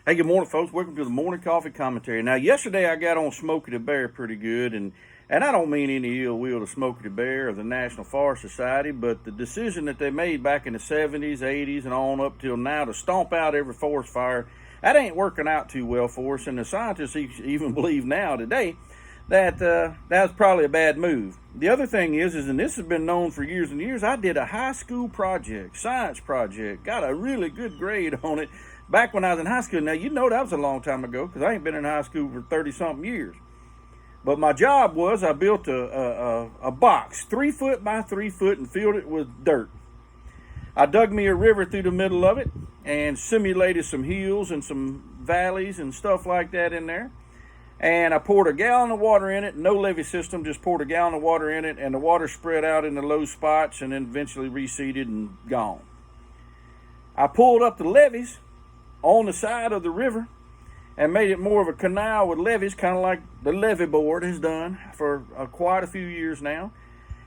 Hey, good morning, folks. Welcome to the Morning Coffee Commentary. Now, yesterday I got on Smokey the Bear pretty good, and I don't mean any ill will to Smokey the Bear or the National Forest Society, but the decision that they made back in the 70s, 80s, and on up till now to stomp out every forest fire, that ain't working out too well for us, and the scientists even believe now today that that's probably a bad move. The other thing is, and this has been known for years and years, I did a high school project, science project, got a really good grade on it back when I was in high school. Now, you know that was a long time ago because I ain't been in high school for 30-something years. But my job was I built a box, 3 foot by 3 foot, and filled it with dirt. I dug me a river through the middle of it and simulated some hills and some valleys and stuff like that in there. And I poured a gallon of water in it, no levee system, just poured a gallon of water in it, and the water spread out in the low spots and then eventually reseeded and gone. I pulled up the levees on the side of the river and made it more of a canal with levees, kind of like the levee board has done for quite a few years now.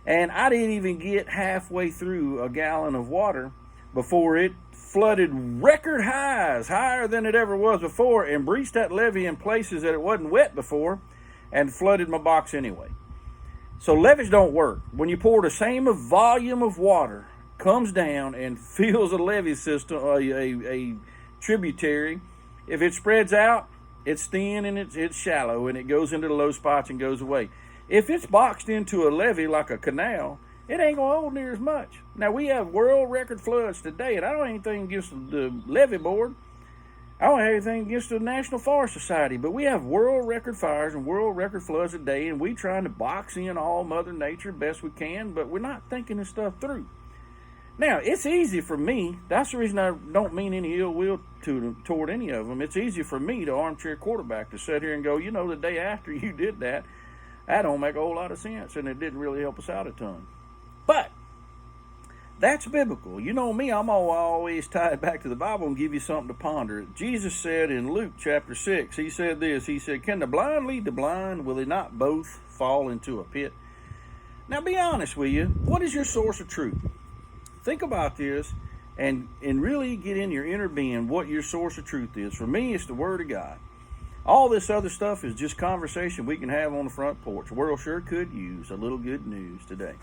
And I didn't even get halfway through a gallon of water before it flooded record highs, higher than it ever was before, and breached that levee in places that it wasn't wet before and flooded my box anyway. So levees don't work. When you pour the same volume of water, comes down and fills a levee system, a tributary, if it spreads out, it's thin and it's shallow and it goes into the low spots and goes away. If it's boxed into a levee like a canal, it ain't gonna hold near as much. Now, we have world record floods today, and I don't have anything against the levee board. I don't have anything against the National Forest Society, but we have world record fires and world record floods a day, and we trying to box in all Mother Nature best we can, but we're not thinking this stuff through. Now, it's easy for me. That's the reason I don't mean any ill will toward any of them. It's easy for me, the armchair quarterback, to sit here and go, the day after you did that, that don't make a whole lot of sense, and it didn't really help us out a ton. But that's biblical. You know me, I'm always tied back to the Bible and give you something to ponder. Jesus said in Luke chapter 6, he said this, he said, "Can the blind lead the blind? Will they not both fall into a pit?" Now, be honest with you. What is your source of truth? Think about this and really get in your inner being what your source of truth is. For me, it's the Word of God. All this other stuff is just conversation we can have on the front porch. The world sure could use a little good news today.